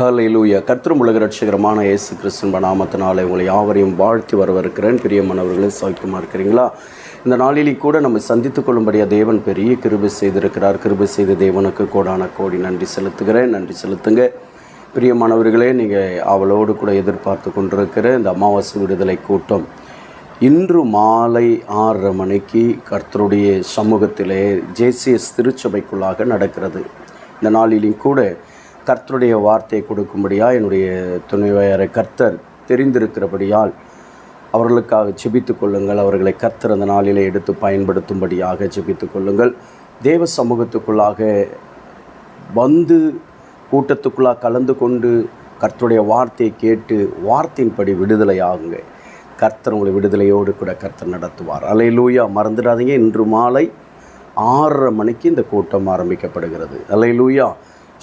ஹல்லேலூயா. கர்த்தரும் உலக ரட்சகரமான இயேசு கிறிஸ்துவின் நாமத்தினாலே உங்களை யாவரையும் வாழ்த்தி வரவிருக்கிறேன். பிரியமானவர்களே, சௌக்கியமாக இருக்கிறீங்களா? இந்த நாளிலே கூட நம்ம சந்தித்துக் கொள்ளும்படியாக தேவன் பெரிய கிருபை செய்திருக்கிறார். கிருபை செய்த தேவனுக்கு கோடான கோடி நன்றி செலுத்துகிறேன். நன்றி செலுத்துங்க. பிரியமானவர்களே, நீங்கள் அவளோடு கூட எதிர்பார்த்து கொண்டிருக்கிற இந்த அமாவாசை விடுதலை கூட்டம் இன்று மாலை 6:30 மணிக்கு கர்த்தருடைய சமூகத்திலே ஜேசிஎஸ் திருச்சபைக்குள்ளாக நடக்கிறது. இந்த நாளிலும் கூட கர்த்தருடைய வார்த்தையை கொடுக்கும்படியாக என்னுடைய துணைவையரை கர்த்தர் தெரிந்திருக்கிறபடியால் அவர்களுக்காக ஜெபித்து கொள்ளுங்கள். அவர்களை கர்த்தர் அந்த நாளிலே எடுத்து பயன்படுத்தும்படியாக ஜெபித்து கொள்ளுங்கள். தேவ சமூகத்துக்குள்ளாக வந்து கூட்டத்துக்குள்ளாக கலந்து கொண்டு கர்த்தருடைய வார்த்தையை கேட்டு வார்த்தையின்படி விடுதலை ஆகுங்க. கர்த்தர் உங்களை விடுதலையோடு கூட கர்த்தர் நடத்துவார். அல்லேலூயா. மறந்துடாதீங்க, இன்று மாலை 6:30 மணிக்கு இந்த கூட்டம் ஆரம்பிக்கப்படுகிறது. அல்லேலூயா.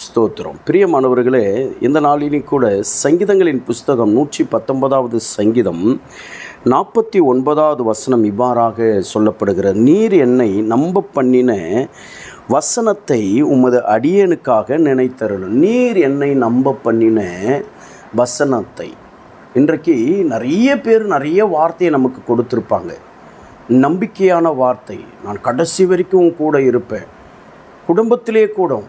ஸ்தோத்திரம். பிரியமானவர்களே, இந்த நாளிலும் கூட சங்கீதங்களின் புஸ்தகம் 119வது சங்கீதம் 49வது வசனம் இவ்வாறாக சொல்லப்படுகிறது. நீர் என்னை நம்ப பண்ணின வசனத்தை உமது அடியேனுக்காக நினைத்தருளும். நீர் என்னை நம்ப பண்ணின வசனத்தை. இன்றைக்கு நிறைய பேர் நிறைய வார்த்தையை நமக்கு கொடுத்துருப்பாங்க. நம்பிக்கையான வார்த்தை. நான் கடைசி வரைக்கும் கூட இருப்பேன். குடும்பத்திலே கூட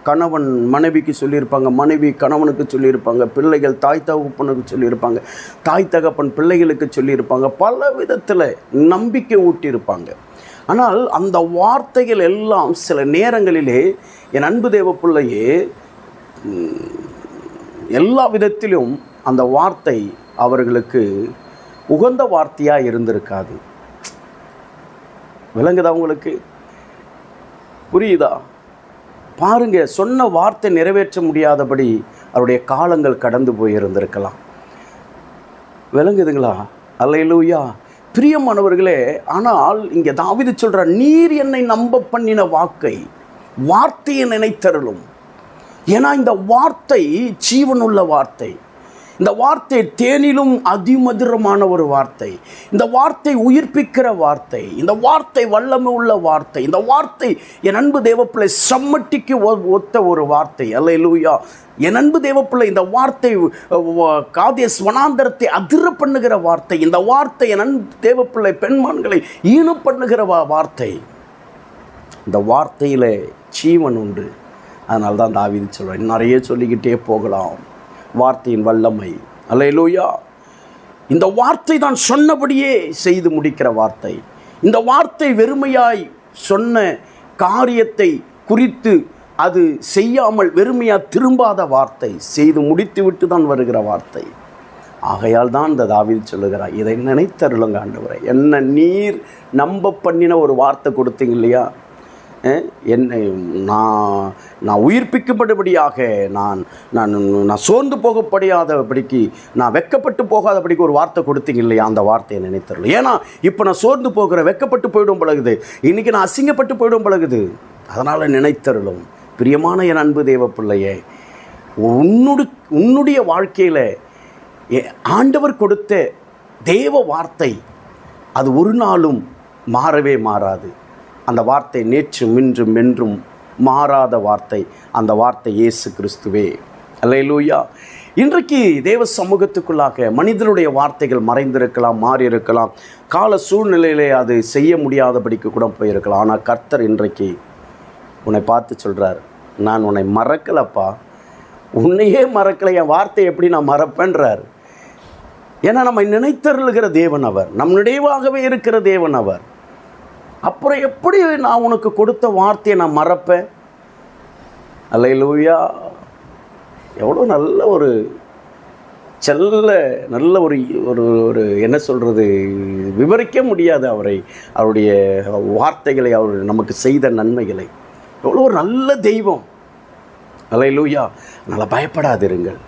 கணவன் மனைவிக்கு சொல்லியிருப்பாங்க, மனைவி கணவனுக்கு சொல்லியிருப்பாங்க, பிள்ளைகள் தாய் தகப்பனுக்கு சொல்லியிருப்பாங்க, தாய் தகப்பன் பிள்ளைகளுக்கு சொல்லியிருப்பாங்க. பல விதத்தில் நம்பிக்கை ஊட்டியிருப்பாங்க. ஆனால் அந்த வார்த்தைகள் எல்லாம் சில நேரங்களிலே என் அன்பு தேவ பிள்ளையே எல்லா விதத்திலும் அந்த வார்த்தை அவர்களுக்கு உகந்த வார்த்தையாக இருந்திருக்காது. விளங்குதா உங்களுக்கு? புரியுதா? பாருங்க, சொன்ன வார்த்தை நிறைவேற்ற முடியாதபடி அவருடைய காலங்கள் கடந்து போயிருந்திருக்கலாம். விளங்குதுங்களா? அல்லேலூயா. பிரியமானவர்களே, ஆனால் இங்கே தாவீது சொல்கிறார், நீர் என்னை நம்ப பண்ணின வார்த்தையை நினைத்தருளும். ஏன்னா இந்த வார்த்தை ஜீவனுள்ள வார்த்தை. இந்த வார்த்தை தேனிலும் அதிமதுரமான ஒரு வார்த்தை. இந்த வார்த்தை உயிர்ப்பிக்கிற வார்த்தை. இந்த வார்த்தை வல்லமை உள்ள வார்த்தை. இந்த வார்த்தை என் அன்பு தேவப்பிள்ளை சம்மட்டிக்கு ஒத்த ஒரு வார்த்தை. அல்லேலூயா. என் அன்பு தேவப்பிள்ளை, இந்த வார்த்தை காதேஸ் வனாந்தரத்தை அதிர பண்ணுகிற வார்த்தை. இந்த வார்த்தை என் அன்பு தேவப்பிள்ளை பெண்மான்களை ஈனம் பண்ணுகிற வார்த்தை. இந்த வார்த்தையில் ஜீவன் உண்டு. அதனால தான் தாவீது சொல்கிறேன். நிறைய சொல்லிக்கிட்டே போகலாம். வார்த்தையின் வல்லமை. அல்லேலூயா. இந்த வார்த்தை தான் சொன்னபடியே செய்து முடிக்கிற வார்த்தை. இந்த வார்த்தை வெறுமையாய் சொன்ன காரியத்தை குறித்து அது செய்யாமல் வெறுமையாக திரும்பாத வார்த்தை, செய்து முடித்து விட்டு தான் வருகிற வார்த்தை. ஆகையால் தான் இந்த தாவீது சொல்லுகிறார், இதை நினைத்தருளுங்க ஆண்டவரே. என்ன நீர் நம்ப பண்ணின ஒரு வார்த்தை கொடுத்தீங்க இல்லையா? என்னை நான் உயிர்ப்பிக்கப்பட்டபடியாக நான் சோர்ந்து போகப்படாதபடிக்கு, நான் வெக்கப்பட்டு போகாதபடிக்கு ஒரு வார்த்தை கொடுத்தீங்க இல்லையா? அந்த வார்த்தையை நினைத்தருள். ஏன்னா இப்போ நான் சோர்ந்து போகிற, வெக்கப்பட்டு போயிடும் பழகுது, இன்றைக்கி நான் அசிங்கப்பட்டு போயிடும் பழகுது. அதனால் நினைத்தருளும். பிரியமான என் அன்பு தேவ பிள்ளையே, உன்னுடைய வாழ்க்கையில் ஆண்டவர் கொடுத்த தேவ வார்த்தை அது ஒரு நாளும் மாறவே மாறாது. அந்த வார்த்தை நேற்றும் இன்றும் என்றும் மாறாத வார்த்தை. அந்த வார்த்தை இயேசு கிறிஸ்துவே. அல்லேலூயா. இன்றைக்கு தேவ சமூகத்துக்குள்ளாக மனிதனுடைய வார்த்தைகள் மறைந்திருக்கலாம், மாறி இருக்கலாம், கால சூழ்நிலையிலே அது செய்ய முடியாதபடிக்கு கூட போயிருக்கலாம். ஆனால் கர்த்தர் இன்றைக்கு உன்னை பார்த்து சொல்கிறார், நான் உன்னை மறக்கலப்பா, உன்னையே மறக்கலை, என் வார்த்தை எப்படி நான் மறப்பேன்றார். ஏன்னா நம்மை நினைத்தருளுகிற தேவன் அவர், நம் நினைவாகவே இருக்கிற தேவன் அவர். அப்புறம் எப்படி நான் உனக்கு கொடுத்த வார்த்தையை நான் மறப்பேன்? அல்லேலூயா. எவ்வளோ நல்ல ஒரு நல்ல ஒரு ஒரு என்ன சொல்கிறது, விவரிக்க முடியாது அவருடைய வார்த்தைகளை, அவர் நமக்கு செய்த நன்மைகளை. எவ்வளோ ஒரு நல்ல தெய்வம். அல்லேலூயா. அதனால் பயப்படாதிருங்கள்.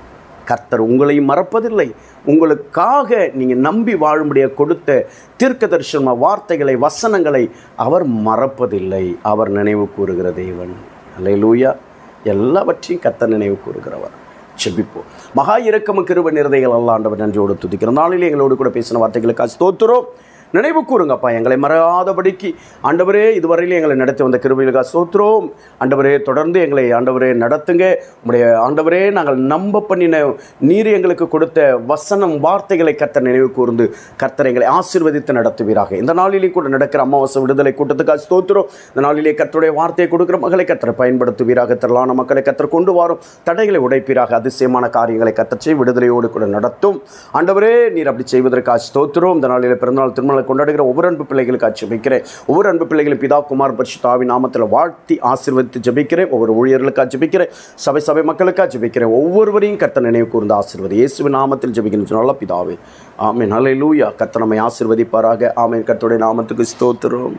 கர்த்தர் உங்களையும் மறப்பதில்லை. உங்களுக்காக நீங்கள் நம்பி வாழும்படியாக கொடுத்த தீர்க்க தரிசன வார்த்தைகளை, வசனங்களை அவர் மறப்பதில்லை. அவர் நினைவு கூறுகிற தேவன். அல்லேலூயா. எல்லாவற்றையும் கர்த்தர் நினைவு கூறுகிறவர். ஜெபிப்போம். மகா இரக்கமும் கிருபை நிறைந்தவைகள் அல்ல ஆண்டவர் நன்றியோடு துதிக்கிற நாளில் எங்களோடு கூட பேசின வார்த்தைகளுக்காக ஸ்தோத்திரம். நினைவு கூறுங்கப்பா. எங்களை மறக்காதபடிக்கு ஆண்டவரே இதுவரையிலும் எங்களை நடத்தி வந்த கிருபைகளுக்காக ஸ்தோத்திரம். ஆண்டவரே தொடர்ந்து எங்களை ஆண்டவரே நடத்துங்க. உம்முடைய ஆண்டவரே நாங்கள் நம்ப பண்ணின நீர் எங்களுக்கு கொடுத்த வசனம் வார்த்தைகளை கர்த்தர் நினைவு கூர்ந்து கர்த்தர் எங்களை ஆசீர்வதித்து நடத்துவீராக. இந்த நாளிலே கூட நடக்கிற அமாவாசை விடுதலை கூட்டத்துக்காக ஸ்தோத்திரம். இந்த நாளிலே கர்த்தருடைய வார்த்தையை கொடுக்கிற மகளை கர்த்தரை பயன்படுத்துவீராக. திரளான மக்களை கர்த்தர் கொண்டு வரும், தடைகளை உடைப்பீராக. அதிசயமான காரியங்களை கர்த்தர் செய்து விடுதலையோடு கூட நடத்தும். ஆண்டவரே நீர் அப்படி செய்வதற்காக ஸ்தோத்திரம். இந்த நாளிலே பிறந்தநாள் திருமணம் கொண்டாடுகிற ஒவ்வொரு அன்பு பிள்ளைகளுக்கு ஜெபிக்கிறேன். ஒவ்வொரு அன்பு பிள்ளைகளும் பிதா குமார் பரிசுத்த ஆவியின் நாமத்தில் வாழ்த்தி ஆசீர்வதித்து ஜெபிக்கிறேன். ஒவ்வொரு ஊழியர்களுக்காக ஜெபிக்கிறேன். சபை மக்களுக்காக ஜெபிக்கிறேன். ஒவ்வொருவரையும் கர்த்தர் நினைவு கூர்ந்து ஆசீர்வதி. இயேசுவின் நாமத்தில் ஜெபிக்கிறேன் நல்ல பிதாவே, ஆமென். ஹல்லேலூயா. கர்த்தர் நம்மை ஆசீர்வதிப்பாராக. ஆமென். கர்த்தருடைய நாமத்துக்கு ஸ்தோத்திரம்.